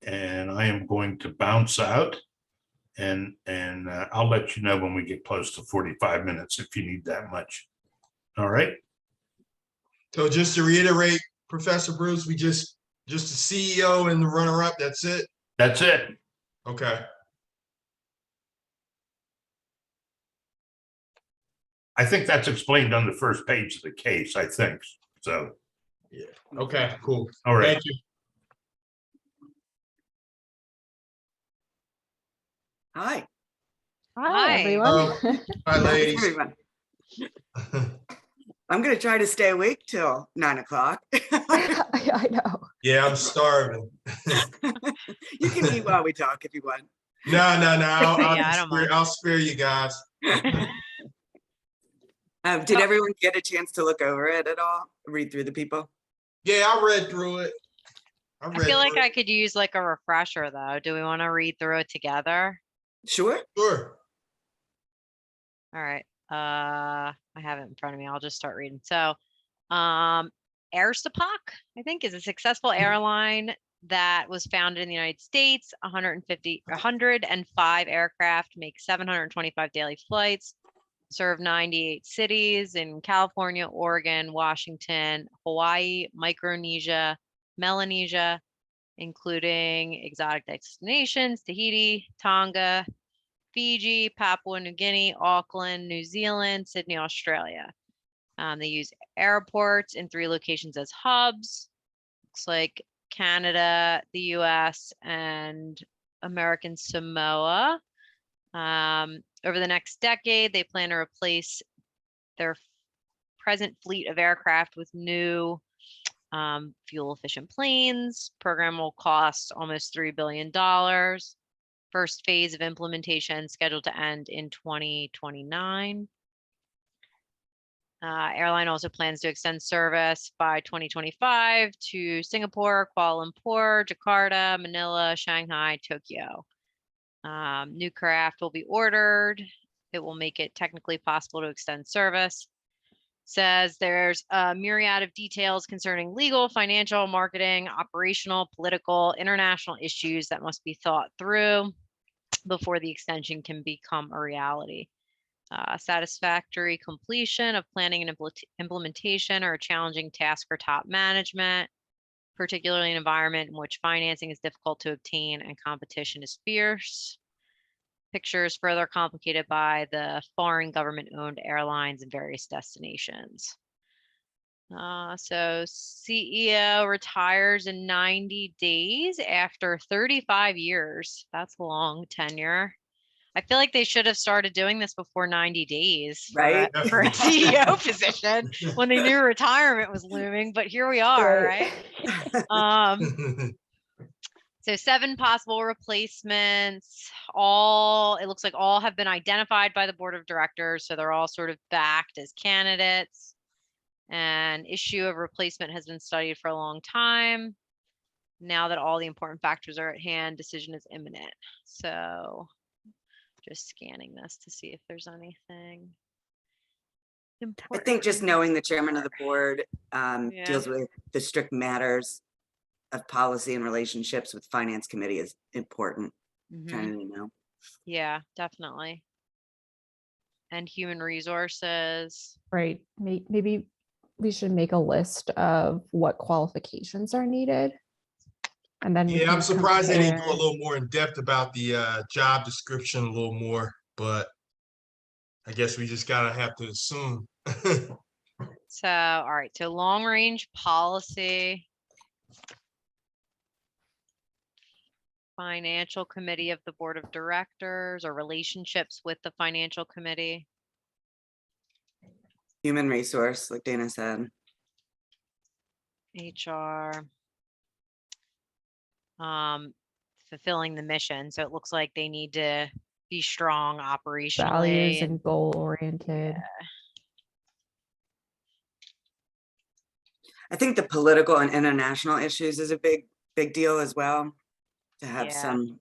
and I am going to bounce out. And I'll let you know when we get close to 45 minutes if you need that much. All right. So just to reiterate, Professor Bruce, we just the CEO and the runner-up. That's it. That's it. Okay. I think that's explained on the first page of the case, I think. So. Yeah. Okay, cool. All right. Thank you. Hi. Hi, everyone. Hi, ladies. Everyone. I'm going to try to stay awake till 9 o'clock. I know. Yeah, I'm starving. You can eat while we talk if you want. No. I don't mind. I'll spare you guys. Did everyone get a chance to look over it at all? Read through the people? Yeah, I read through it. I feel like I could use like a refresher though. Do we want to read through it together? Sure. Sure. All right. I have it in front of me. I'll just start reading. So, AIRSOPAC, I think, is a successful airline that was founded in the United States. 105 aircraft, make 725 daily flights, serve 98 cities in California, Oregon, Washington, Hawaii, Micronesia, Melanesia, including exotic destinations, Tahiti, Tonga, Fiji, Papua New Guinea, Auckland, New Zealand, Sydney, Australia. They use airports in 3 locations as hubs. Looks like Canada, the US, and American Samoa. Over the next decade, they plan to replace their present fleet of aircraft with new fuel-efficient planes. Program will cost almost $3 billion. First phase of implementation scheduled to end in 2029. Airline also plans to extend service by 2025 to Singapore, Kuala Lumpur, Jakarta, Manila, Shanghai, Tokyo. New craft will be ordered. It will make it technically possible to extend service. Says there's a myriad of details concerning legal, financial, marketing, operational, political, international issues that must be thought through before the extension can become a reality. Satisfactory completion of planning and implementation are a challenging task for top management, particularly in an environment in which financing is difficult to obtain and competition is fierce. Picture is further complicated by the foreign government-owned airlines in various destinations. So CEO retires in 90 days after 35 years. That's a long tenure. I feel like they should have started doing this before 90 days Right. for a CEO position when they knew retirement was looming, but here we are, right? So 7 possible replacements. It looks like all have been identified by the board of directors. So they're all sort of backed as candidates. And issue of replacement has been studied for a long time. Now that all the important factors are at hand, decision is imminent. So just scanning this to see if there's anything important. I think just knowing the chairman of the board deals with the strict matters of policy and relationships with finance committee is important. Kind of, Yeah, definitely. And human resources. Right. Maybe we should make a list of what qualifications are needed. And then yeah, I'm surprised they didn't go a compare. little more in depth about the job description a little more, but I guess we just gotta have to assume. So, all right. So long range policy. Financial committee of the board of directors or relationships with the financial committee. human resource, like Dana said. HR. Fulfilling the mission. So it looks like they need to be strong operationally. Values and goal oriented. I think the political and international issues is a big deal as well. To have some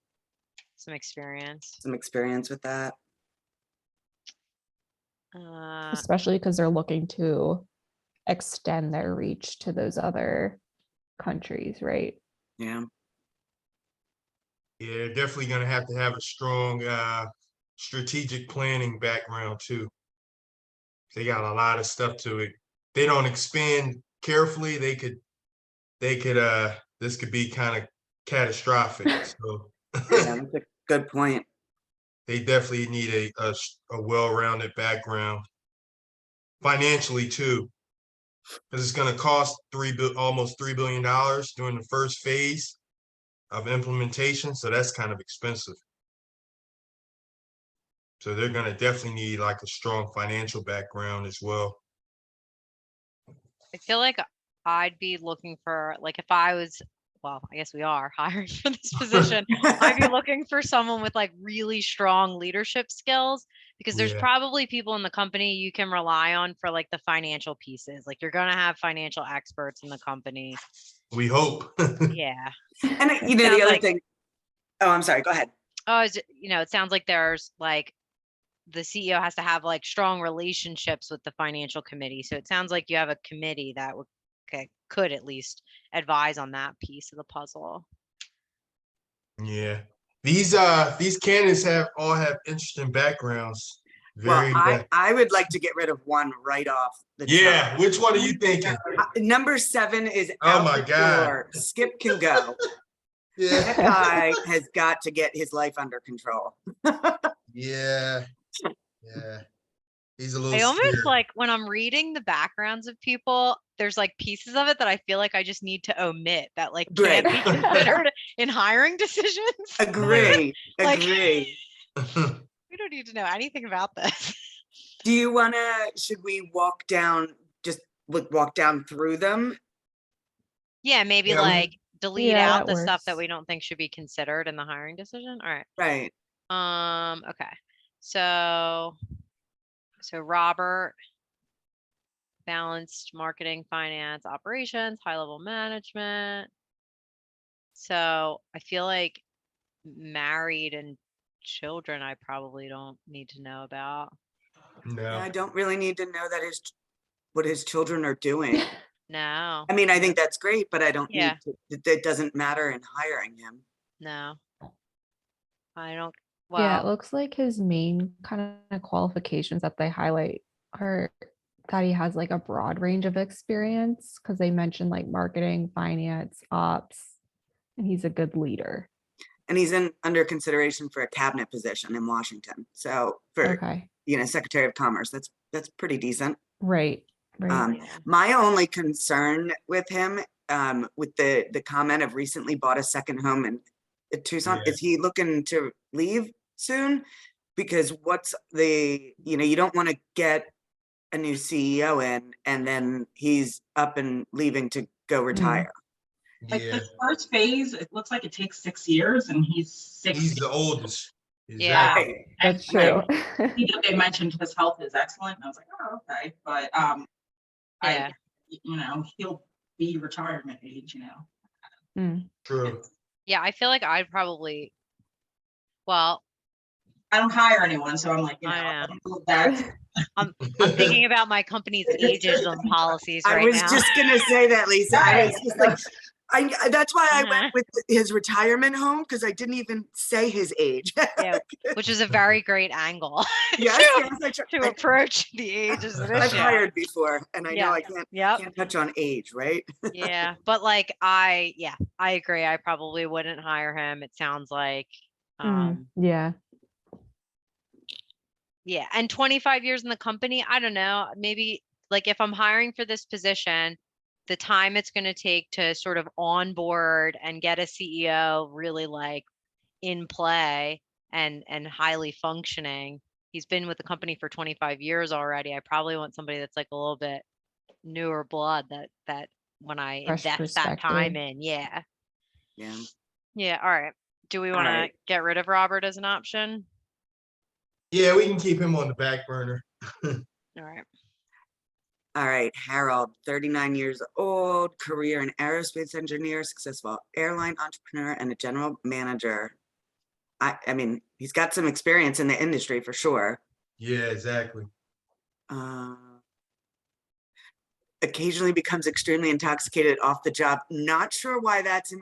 experience. Some experience with that. Especially because they're looking to extend their reach to those other countries, right? Yeah. Yeah, they're definitely gonna have to have a strong strategic planning background too. They got a lot of stuff to it. They don't expand carefully, this could be kind of catastrophic. So Yeah, that's a good point. they definitely need a well-rounded background financially too. Because it's gonna cost almost $3 billion during the first phase of implementation, so that's kind of expensive. So they're gonna definitely need like a strong financial background as well. I feel like I'd be looking for, like, if I was, well, I guess we are hiring for this position. I'd be looking for someone with like really strong leadership skills, because there's Yeah. probably people in the company you can rely on for like the financial pieces. Like, you're gonna have financial experts in the company. We hope. Yeah. And you know, Sounds the other like- thing, oh, I'm sorry, go ahead. Oh, it sounds like there's like the CEO has to have like strong relationships with the financial committee. So it sounds like you have a committee that could at least advise on that piece of the puzzle. Yeah. These candidates all have interesting backgrounds. Well, Very I would like to get rid of one right off the yeah. top. Which one are you thinking? Number 7 is Oh out my the God. door. Skip can go. That Yeah. guy has got to get his life under control. Yeah. Yeah. He's a little I almost scared. like when I'm reading the backgrounds of people, there's like pieces of it that I feel like I just need to omit that like can't be considered in hiring decisions. Agree. Like- Agree. We don't need to know anything about this. Do you should we walk down through them? Yeah, maybe Yeah, like delete Yeah, out that the stuff that works. we don't think should be considered in the hiring decision. All right. Right. Okay. So Robert, balanced marketing, finance, operations, high level management. So I feel like married and children, I probably don't need to know about. Yeah, I No. don't really need to know what his children are doing. No, I mean, I think that's great, but I don't Yeah. need to, it doesn't matter in hiring him. no. I don't, Yeah, it well, looks like his main kind of qualifications that they highlight are that he has like a broad range of experience, because they mentioned like marketing, finance, ops, and he's a good leader. And he's under consideration for a cabinet position in Washington. So for, Okay, Secretary of Commerce, that's pretty decent. right. Um, yeah. My only concern with him, with the comment of recently bought a second home in Tucson, Yeah. is he looking to leave soon? Because you don't want to get a new CEO in and then he's up and leaving to go retire. Like Yeah. this first phase, it looks like it takes 6 years and he's 60. He's the oldest. Yeah. Exactly. Right. That's And true. I think they mentioned his health is excellent. And I was like, oh, okay. But Yeah. he'll be retirement age, Mm. True. Yeah, I feel like I'd probably, well, I don't hire anyone, so I'm like, I know. that's I'm thinking about my company's ages on policies I right was now. just gonna say that, Lisa. I was Right. just like, that's why I Uh-huh. went with his retirement home, because I didn't even say his age. Yeah, which is a very great angle Yes, to, yes, to approach the age as an I've issue. hired before, and I know I Yep. can't touch on age, right? Yeah, but like I agree. I probably wouldn't hire him. It sounds like, Yeah. yeah, and 25 years in the company, I don't know, maybe like if I'm hiring for this position, the time it's going to take to sort of onboard and get a CEO really like in play and highly functioning. He's been with the company for 25 years already. I probably want somebody that's like a little bit newer blood that when I Fresh invest that time perspective. in, yeah. Yeah. Yeah, all right. Do we want right. to get rid of Robert as an option? Yeah, we can keep him on the back burner. All right. All right, Harold, 39 years old, career in aerospace engineer, successful airline entrepreneur, and a general manager. I mean, he's got some experience in the industry for sure. Yeah, exactly. occasionally becomes extremely intoxicated off the job. Not sure why that's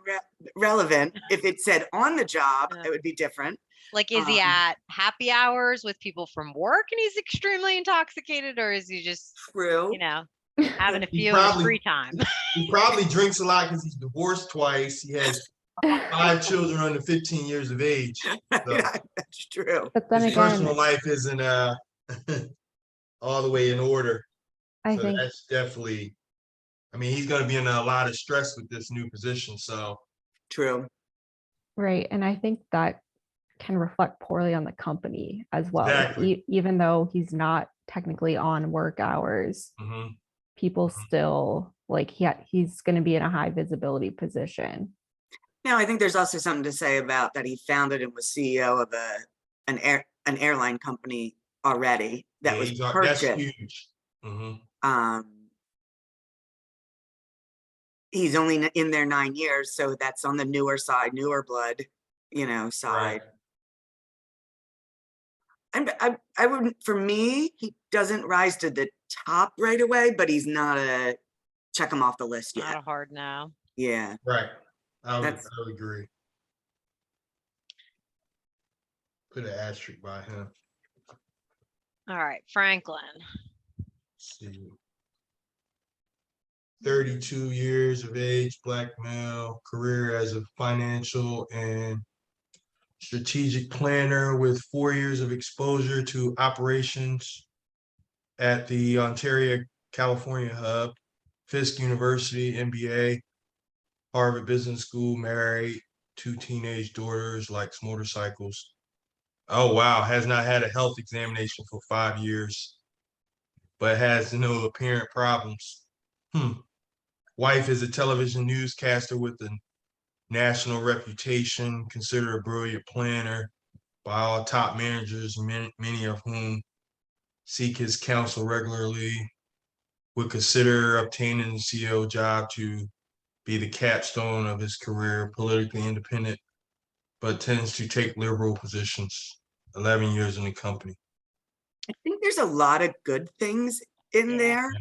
relevant. If it said on the job, Yeah. it would be different. Like, is he Um, at happy hours with people from work and he's extremely intoxicated, or is he just, True. you know, having a He few in his probably- free time? He probably drinks a lot because he's divorced twice. He has 5 children under 15 years of age. So That's true. But then his again, personal life isn't all the way in order. I So think that's definitely, I mean, he's gonna be in a lot of stress with this new position, so. True. right, and I think that can reflect poorly on the company as well. Like, Exactly. even though he's not technically on work hours, Mhm. people Mhm. still like he's going to be in a high visibility position. Now, I think there's also something to say about that he founded and was CEO of an airline company already that Yeah, was that's purchased. huge. Mhm. He's only in there 9 years, so that's on the newer side, newer blood, side. Right. And I wouldn't, for me, he doesn't rise to the top right away, but he's not a check him off the list Not yet. a hard no. Yeah. Right. I That's- would agree. Put an asterisk by him. All right, Franklin. Let's see. 32 years of age, black male, career as a financial and strategic planner with 4 years of exposure to operations at the Ontario, California hub, Fisk University, MBA, Harvard Business School, married, 2 teenage daughters, likes motorcycles. Oh, wow, has not had a health examination for 5 years, but has no apparent problems. Wife is a television newscaster with a national reputation, considered a brilliant planner by all top managers, many of whom seek his counsel regularly, would consider obtaining the CEO job to be the capstone of his career, politically independent, but tends to take liberal positions. 11 years in the company. I think there's a lot of good things in Yeah. there.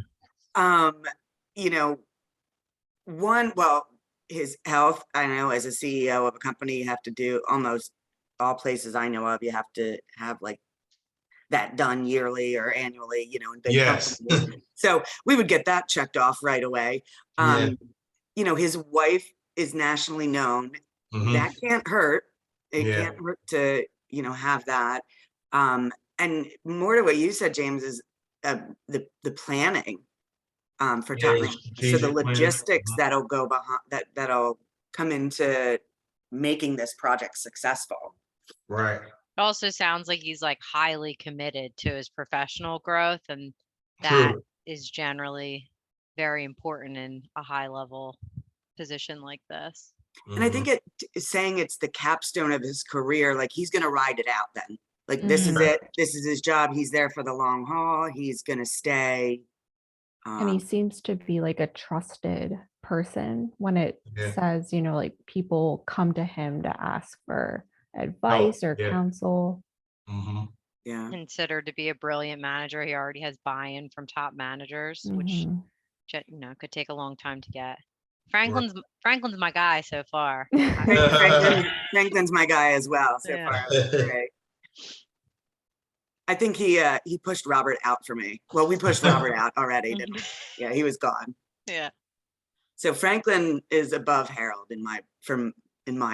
Well, his health, I know as a CEO of a company, you have to do almost all places I know of, you have to have like that done yearly or annually, in big Yes. companies. So we would get that checked off right away. His wife is nationally known. Mhm. That can't hurt. It Yeah. can't hurt to, have that. And more to what you said, James, is the planning for Yeah, top management. So the strategic planning. logistics Mhm. that'll go behind that'll come into making this project successful. Right. It also sounds like he's like highly committed to his professional growth, and that True. is generally very important in a high level position like this. And I think saying it's the capstone of his career, like he's going to ride it out then. Like this is Mhm. it. This is his job. He's there for the long haul. He's going to stay. And he seems to be like a trusted person when it Yeah. says, like people come to him to ask for advice or yeah. counsel. Mhm. Yeah. Considered to be a brilliant manager. He already has buy-in from top managers, which Mhm. could take a long time to get. Franklin's my guy so far. Franklin's my guy as well so Yeah. far. That's great. I think he pushed Robert out for me. Well, we pushed Robert out already, didn't we? Yeah, he was gone. Yeah. So Franklin is above Harold in my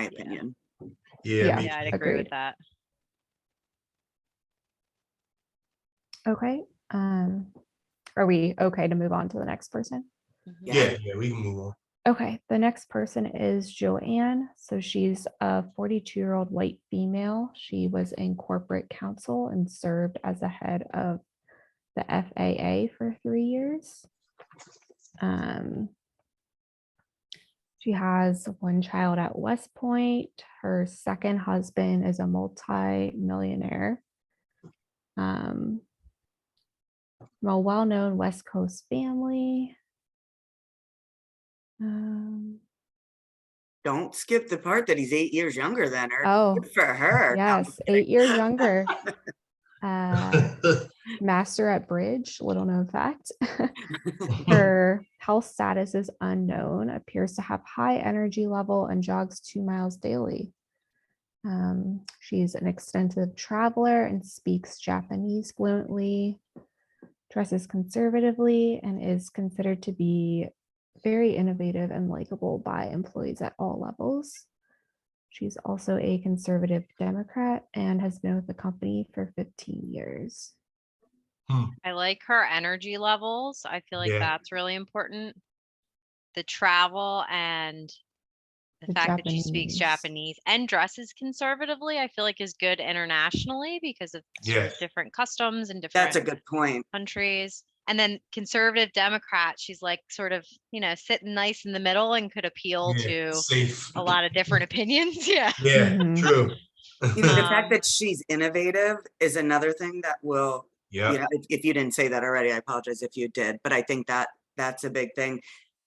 opinion. Yeah. Yeah, I'd agree with agreed. that. Okay. Are we okay to move on to the next person? Mhm. Yeah, we can move on. Okay, the next person is Joanne. So she's a 42-year-old white female. She was in corporate counsel and served as the head of the FAA for 3 years. She has 1 child at West Point. Her second husband is a multi-millionaire. From a well-known West Coast family. Don't skip the part that he's 8 years younger than her. Oh, Good for her. No, I'm yes, kidding. 8 years younger. Master at bridge, little known fact. Her health status is unknown, appears to have high energy level and jogs 2 miles daily. She's an extensive traveler and speaks Japanese fluently, dresses conservatively, and is considered to be very innovative and likable by employees at all levels. She's also a conservative Democrat and has been with the company for 15 years. I like her energy levels. I feel like Yeah. that's really important. The travel and the The fact that she speaks Japanese. Japanese and dresses conservatively, I feel like is good internationally because of sort of Yes. different customs and That's different a good point. countries. And then conservative Democrat, she's like sort of, sitting nice in the middle and could appeal Yeah, to safe. a lot of different opinions. Yeah. Yeah, Mhm. true. You know, the fact Um, that she's innovative is another thing that will, Yeah, you know, if you didn't say that already, I apologize if you did, but I think that that's a big thing.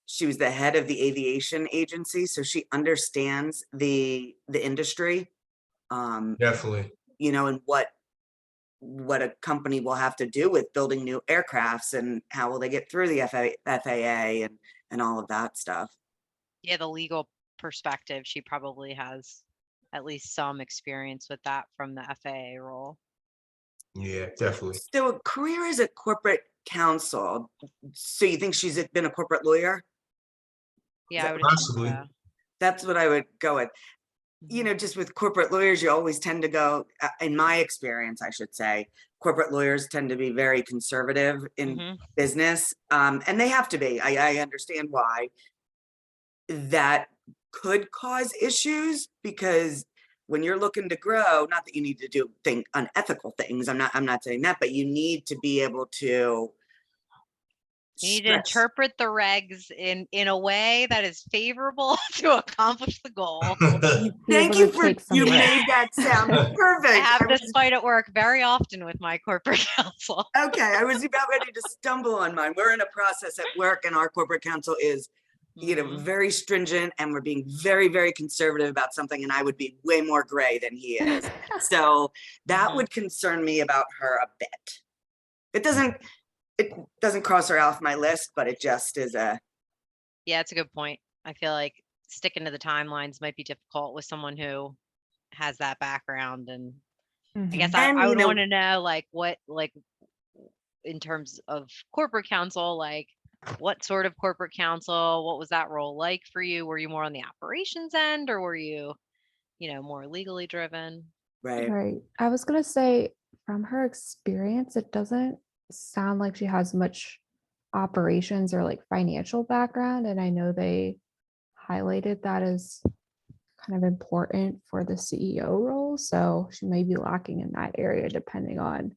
She was the head of the aviation agency, so she understands the industry. definitely. You know, and what a company will have to do with building new aircrafts and how will they get through the FAA and all of that stuff. yeah, the legal perspective, she probably has at least some experience with that from the FAA role. Yeah, definitely. So a career as a corporate counsel. So you think she's been a corporate lawyer? Yeah, that I would assume possibly? so. That's what I would go with. You Mhm. know, just with corporate lawyers, you always tend to go, in my experience, I should say, corporate lawyers tend to be very conservative in Mhm. business. And they have to be. I understand why. That could cause issues because when you're looking to grow, not that you need to do unethical things. I'm not saying that, but you need to be able to You need to stretch. interpret the regs in a way that is favorable to accomplish the goal. Be Thank able you to for, take some you risks. made that sound I perfect. have I this was, fight at work very often with my corporate counsel. okay, I was about ready to stumble on mine. We're in a process at work and our corporate counsel is, you know, Mhm. very stringent and we're being very, very conservative about something and I would be way more gray than he is. So that Mhm. would concern me about her a bit. It doesn't cross her off my list, but it just is a, Yeah, it's a good point. I feel like sticking to the timelines might be difficult with someone who has that background. And I guess Mhm. I and you would know, want to know like what, like in terms of corporate counsel, like what sort of corporate counsel, what was that role like for you? Were you more on the operations end or were you, more legally driven? right. Right. I was gonna say, from her experience, it doesn't sound like she has much operations or like financial background. And I know they highlighted that as kind of important for the CEO role. So she may be lacking in that area depending on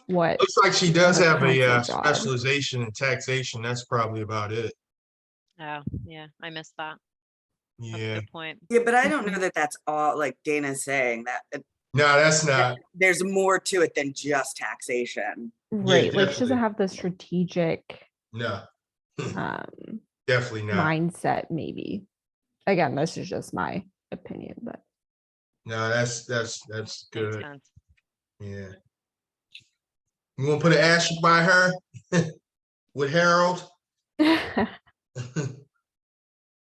what Looks like she does her have a counsel job. specialization in taxation. That's probably about it. Oh, yeah, I missed that. That's a Yeah. good point. Yeah, but I don't Mhm. know that that's all, like Dana's saying, that No, that's not. there's more to it than just taxation. Right. Like she doesn't definitely. have the strategic No, um definitely not. mindset, maybe. Again, this is just my opinion, but No, that's Makes good. sense. Yeah. You want to put an asterisk by her with Harold?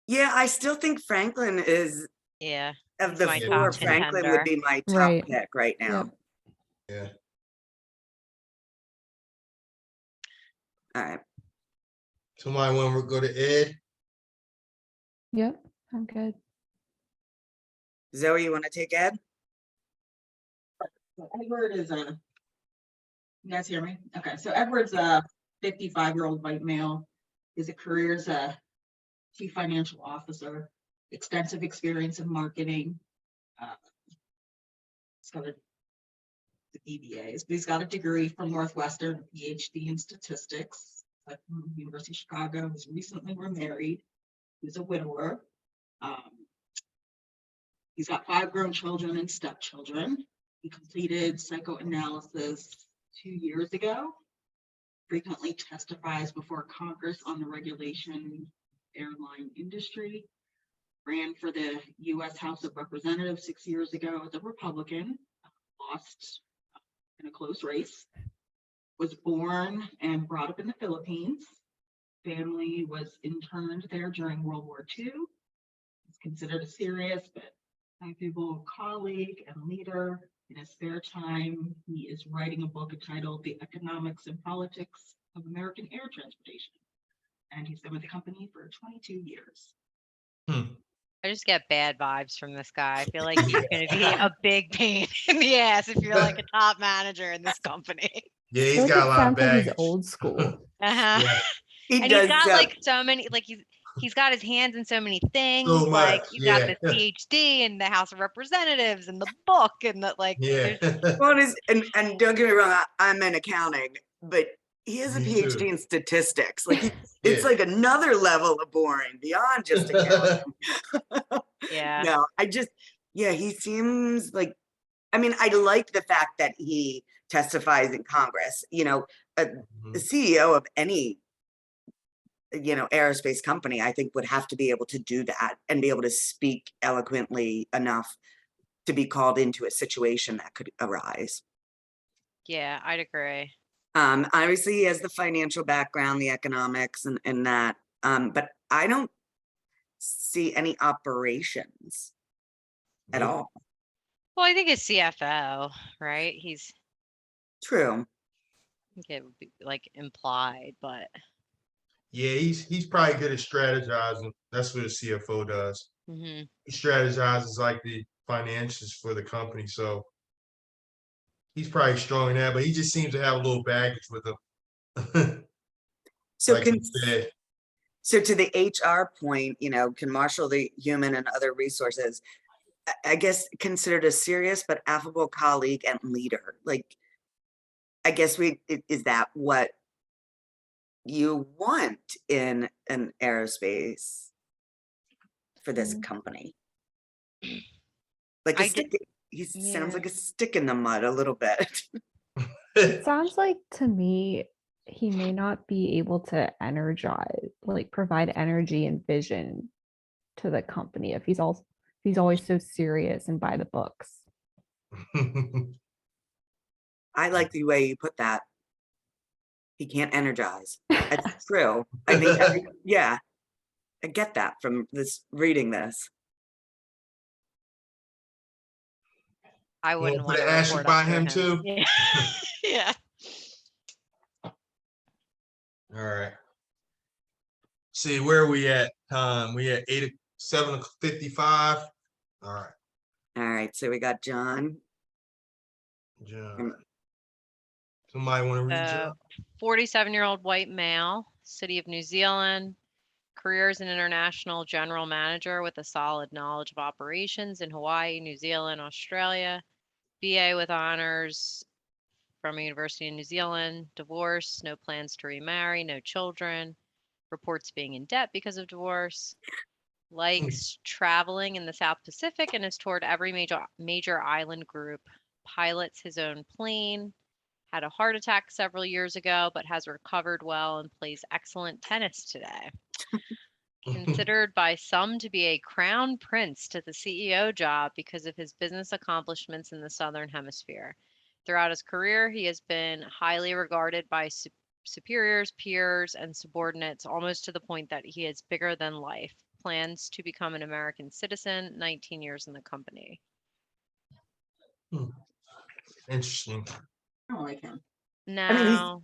Yeah, I still think Franklin is, Yeah, of he's the my Yeah, four, top me too. Franklin would contender. be my top Right. pick right now. Yeah. All right. Somebody want to go to Ed? Yep, I'm good. Zoe, you want to take Ed? So Edward is a, you guys hear me? Okay, so Edward's a 55-year-old white male. His career as a chief financial officer, extensive experience in marketing. He's got the DBAs, but he's got a degree from Northwestern, a PhD in statistics, like from the University of Chicago. He's recently remarried. He's a widower. He's got 5 grown children and stepchildren. He completed psychoanalysis 2 years ago. Frequently testifies before Congress on the regulation airline industry. Ran for the U.S. House of Representatives 6 years ago as a Republican. Lost in a close race. was born and brought up in the Philippines. Family was interned there during World War II. He's considered a serious but valuable colleague and leader. In his spare time, he is writing a book entitled The Economics and Politics of American Air Transportation. And he's been with the company for 22 years. I just get bad vibes from this guy. I feel like he's going to be a big pain in the ass if you're like a top manager in this company. Yeah, I he's feel like got it a lot of sounds like he's baggage. old school. Uh-huh. Yeah, He And does he's got sound- like so many, like he's got his hands in so many things. So Like much, he's got yeah. this PhD in the House of Representatives and the book and the like. yeah. Well, and don't get me wrong, I'm in accounting, but he has a Me PhD too. in statistics. Like it's Yeah. like another level of boring beyond just accounting. Yeah. No, he seems like, I mean, I like the fact that he testifies in Congress. You know, the CEO of any, aerospace company, I think would have to be able to do that and be able to speak eloquently enough to be called into a situation that could arise. Yeah, I'd agree. Obviously he has the financial background, the economics and that, but I don't see any operations at Nope. all. Well, I think it's CFO, right? True. I think it would be like implied, but Yeah, he's probably good at strategizing. That's what a CFO does. mhm. He strategizes like the finances for the company. So he's probably strong in that, but he just seems to have a little baggage with him. So Like you said. so to the HR point, can marshal the human and other resources, I guess considered a serious but affable colleague and leader. Like, I guess is that what you want in an aerospace for this company? Like I a stick, he sounds yeah. like a stick in the mud a little bit. It sounds like to me, he may not be able to provide energy and vision to the company if he's always so serious and by the books. I like the way you put that. He can't energize. That's true. I think, yeah, I get that from reading this. I You wouldn't wanna want put to an asterisk report by up to him him. too? Yeah. Yeah. All right. See, where are we at time? We at 7:55. All right. All right, so we got John. John. Somebody want to read John? 47-year-old white male, city of New Zealand, career as an international general manager with a solid knowledge of operations in Hawaii, New Zealand, Australia, BA with honors from a university in New Zealand, divorce, no plans to remarry, no children, reports being in debt because of divorce, likes traveling in the South Pacific and has toured every major island group, pilots his own plane, had a heart attack several years ago, but has recovered well and plays excellent tennis today. Considered by some to be a crown prince to the CEO job because of his business accomplishments in the Southern Hemisphere. Throughout his career, he has been highly regarded by superiors, peers, and subordinates, almost to the point that he is bigger than life. Plans to become an American citizen, 19 years in the company. Interesting. I don't like him. No.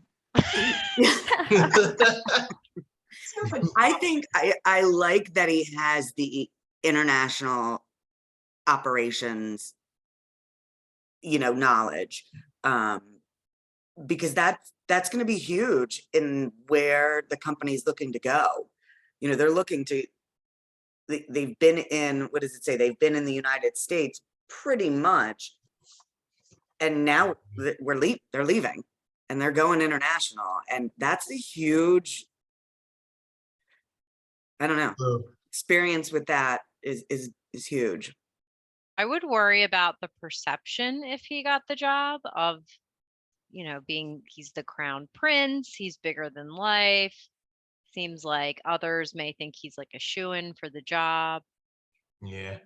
I think I like that he has the international operations, knowledge, because that's going to be huge in where the company's looking to go. They're looking to, they've been in, what does it say? They've been in the United States pretty much. And now they're leaving and they're going international. And that's a huge, I don't know, experience with that is huge. I would worry about the perception if he got the job of, he's the crown prince, he's bigger than life. Seems like others may think he's like a shoo-in for the job. Yeah.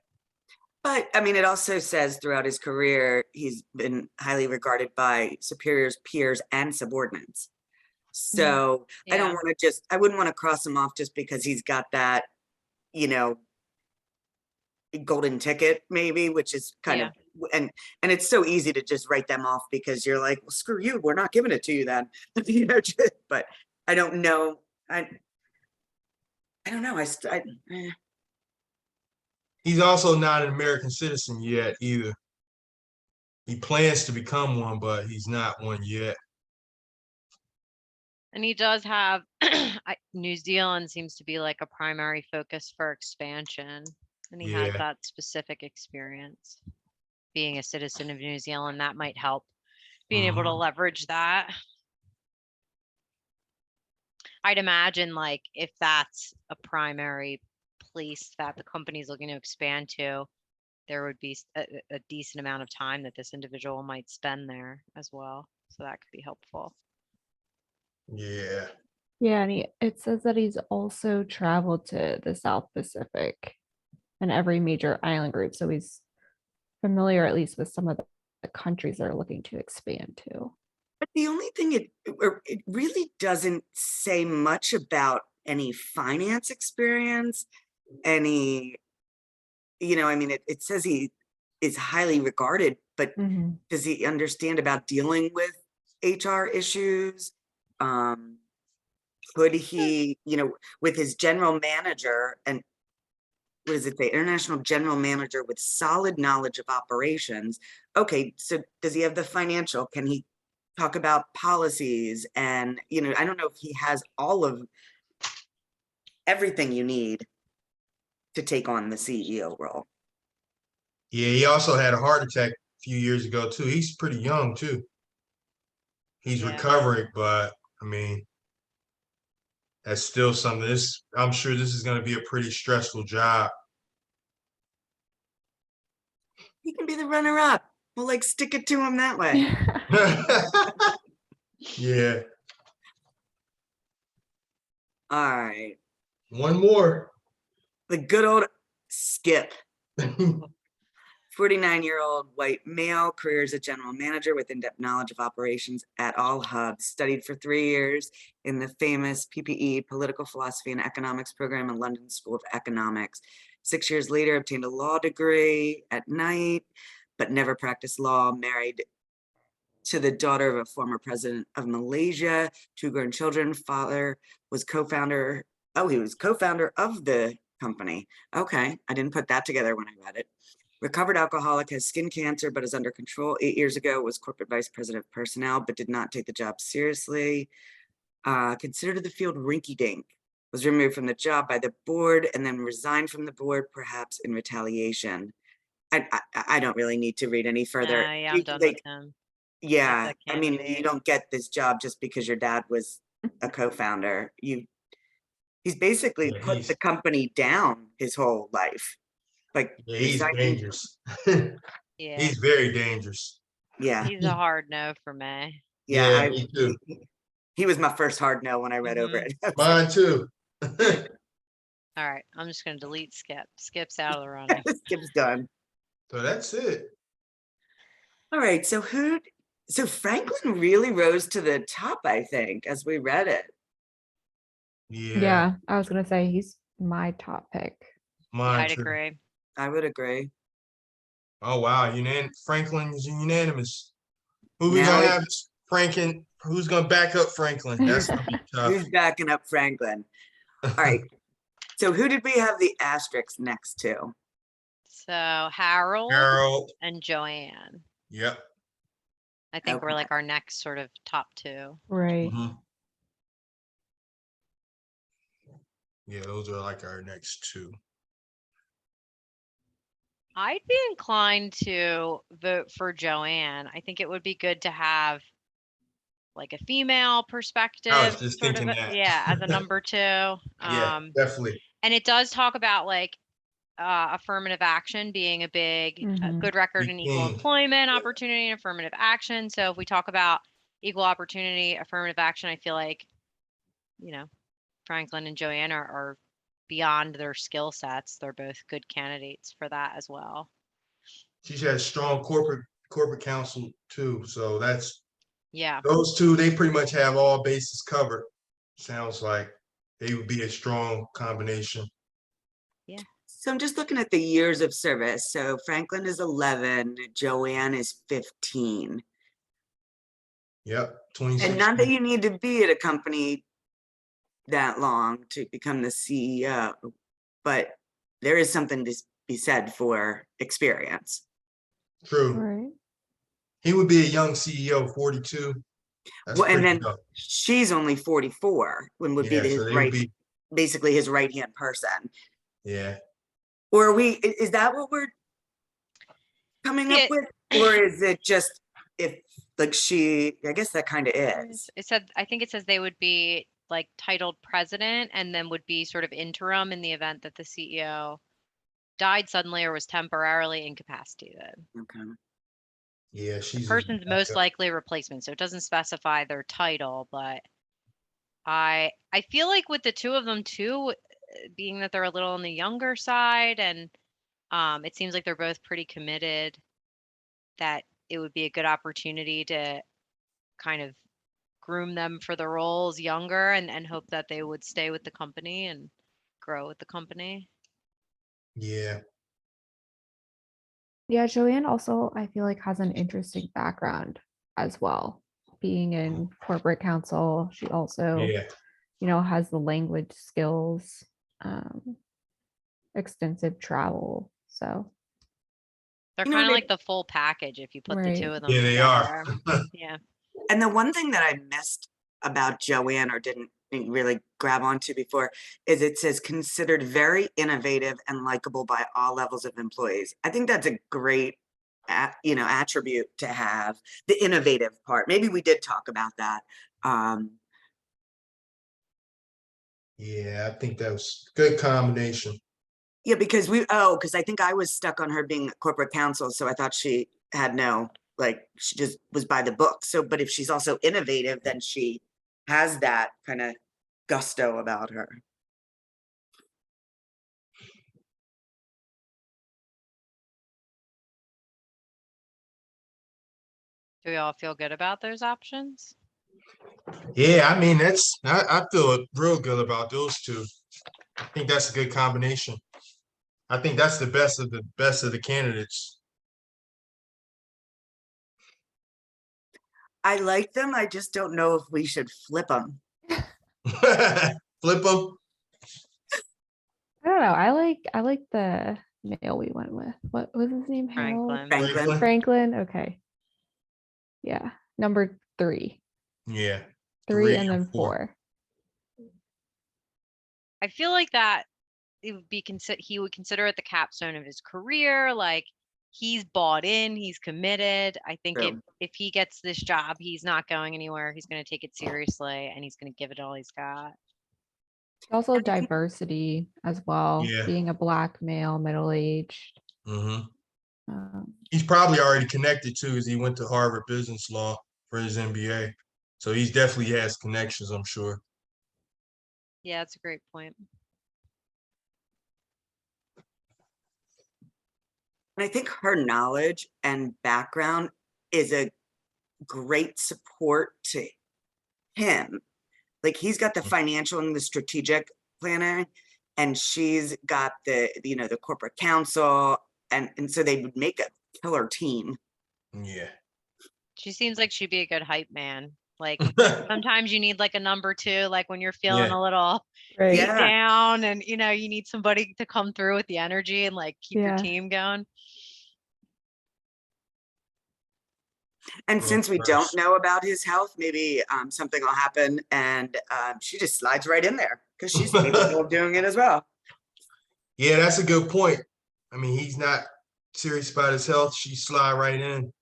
But I mean, it also says throughout his career, he's been highly regarded by superiors, peers, and subordinates. So I don't Yeah. want to I wouldn't want to cross him off just because he's got that, you know, golden ticket maybe, which is kind of, and it's so easy to just write them off because you're like, well, screw you, we're not giving it to you then. You know, but I don't know. I don't know. He's also not an American citizen yet either. He plans to become one, but he's not one yet. And he does have, New Zealand seems to be like a primary focus for expansion. And he has Yeah. that specific experience. Being a citizen of New Zealand, that might help being able to leverage that. I'd imagine like if that's a primary place that the company's looking to expand to, there would be a decent amount of time that this individual might spend there as well. So that could be helpful. Yeah. Yeah, and it says that he's also traveled to the South Pacific and every major island group. So he's familiar at least with some of the countries they're looking to expand to. But the only thing it really doesn't say much about any finance experience, any, you know, I mean, it says he is highly regarded, but Mhm. does he understand about dealing with HR issues? Could he, you know, with his general manager and what does it say? International general manager with solid knowledge of operations. Okay, so does he have the financial? Can he talk about policies? And, you know, I don't know if he has all of everything you need to take on the CEO role. Yeah, he also had a heart attack a few years ago too. He's pretty young too. He's Yeah. recovering, but I mean, that's still something. I'm sure this is going to be a pretty stressful job. He can be the runner-up. We'll like stick it to him that way. Yeah. All right. One more. The good old Skip. 49-year-old white male, career as a general manager with in-depth knowledge of operations at all hubs, studied for 3 years in the famous PPE, Political Philosophy and Economics program in London School of Economics. 6 years later, obtained a law degree at night, but never practiced law, married to the daughter of a former president of Malaysia, 2 grown children, father was co-founder, he was co-founder of the company. Okay, I didn't put that together when I read it. Recovered alcoholic, has skin cancer, but is under control. 8 years ago, was corporate vice president of personnel, but did not take the job seriously. Considered the field rinky-dink. Was removed from the job by the board and then resigned from the board, perhaps in retaliation. I don't really need to read any further. Yeah, I'm done with him. Yeah, That's a I mean, you candidate. don't get this job just because your dad was a co-founder. He's basically Yeah, put the company down his whole life. Like, Yeah, he's resigning- dangerous. Yeah, He's very dangerous. yeah, he's a hard no for me. yeah. me too. He was my first hard no when I read over Mhm. it. I was Mine too. All right, I'm just gonna delete Skip. Skip's out of the running. like, Skip's done. So that's it. All right, so Franklin really rose to the top, I think, as we read it. Yeah. Yeah, I was gonna say he's my top pick. Yeah, Mine I'd too. agree. I would agree. Oh wow, Franklin is unanimous. Who we Now gonna have? Franklin. Who's gonna back up Franklin? That's gonna be tough. who's backing up Franklin? All right. So who did we have the asterisks next to? So Harold Harold. and Joanne, Yep. I think were Okay. like our next sort of top 2. Right. Mhm. Yeah, those are like our next 2. I'd be inclined to vote for Joanne. I think it would be good to have like a female perspective, just sort of, thinking that. yeah, as a number 2. Yeah, definitely. And it does talk about like affirmative action being a big, Mhm. good record Big in equal thing. employment opportunity and affirmative action. So if we talk about equal opportunity, affirmative action, I feel like, you know, Franklin and Joanne are beyond their skill sets. They're both good candidates for that as well. She's had strong corporate counsel too, so that's, Yeah, those two, they pretty much have all bases covered. Sounds like they would be a strong combination. So I'm just looking at the years of service. So Franklin is 11, Joanne is 15. Yep, And 26. not that you need to be at a company that long to become the CEO, but there is something to be said for experience. True. Right. He would be a young CEO, 42. That's Well, and pretty then young. she's only 44 and would be Yeah, his so they would right, be, basically his right-hand person. yeah. Or is that what we're coming up Yeah. with? Or is it just if like I guess that kind of is. it said, I think it says they would be like titled president and then would be sort of interim in the event that the CEO died suddenly or was temporarily incapacitated. Okay. Yeah, she's a Person's most backup. likely replacement. So it doesn't specify their title, but I feel like with the two of them too, being that they're a little on the younger side and it seems like they're both pretty committed, that it would be a good opportunity to kind of groom them for the roles younger and hope that they would stay with the company and grow with the company. Yeah, Yeah, Joanne also, I feel like, has an interesting background as well. Being in corporate counsel, she also, yeah, has the language skills, extensive travel. So, They're You know kind of what like the full package if you put the two Right. of them yeah, they are. together. Yeah. And the one thing that I missed about Joanne or didn't really grab onto before is it says considered very innovative and likable by all levels of employees. I think that's a great attribute to have, the innovative part. Maybe we did talk about that. Yeah, I think that was a good combination. Yeah, because because I think I was stuck on her being corporate counsel, so I thought she had she just was by the book. So, but if she's also innovative, then she has that kind of gusto about her. Do we all feel good about those options? Yeah, I mean, I feel real good about those two. I think that's a good combination. I think that's the best of the candidates. I like them. I just don't know if we should flip them. Flip them. I don't know. I like the male we went with. What was his name? Harold? Franklin. Franklin. Franklin. Okay. Yeah. Number 3. Yeah. 3 and then 4. I feel like that it would be he would consider it the capstone of his career. Like he's bought in, he's committed. I think True. if he gets this job, he's not going anywhere. He's going to take it seriously and he's going to give it all he's got. Also diversity as well. Yeah. Being a Black male, middle-aged. Mm-hmm. He's probably already connected too, because he went to Harvard Business Law for his MBA. So he's definitely has connections, I'm sure. Yeah, that's a great point. And I think her knowledge and background is a great support to him. Like he's got the financial and the strategic planner, and she's got the the corporate counsel, and so they would make a killer team. Yeah. She seems like she'd be a good hype man. Like sometimes you need like a number 2, like when you're feeling Yeah. a little Right. beat Yeah. down and you need somebody to come through with the energy and like keep your Yeah. team going. And Well, since we first. don't know about his health, maybe something will happen and she just slides right in there because she's capable of doing it as well. Yeah, that's a good point. I mean, he's not serious about his health. She slide right in,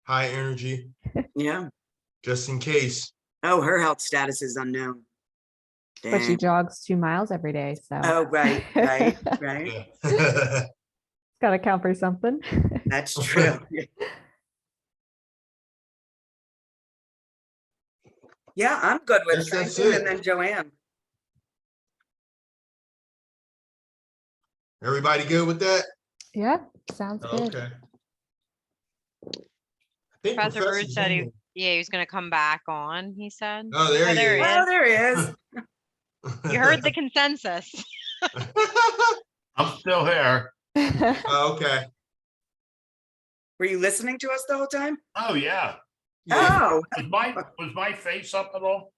high energy, Yeah. just in case. Oh, her health status is unknown. But she Dang. jogs 2 miles every day. So Oh, right. Yeah. Gotta count for something. That's true. Yeah, I'm good with Yes, that's Franklin it. and then Joanne. Everybody good with that? Yeah, sounds good. Okay. think Professor Bruce Professor's said in he, there. yeah, he was gonna come back on, he said. Oh, there he there he is. Oh, there he is. You heard the consensus. I'm still here. Oh, okay. Were you listening to us the whole time? Oh, yeah. Yeah. Oh, Was my face up at all?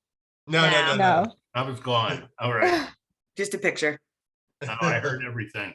No. No. I was gone. All right. just a picture. No, I heard everything.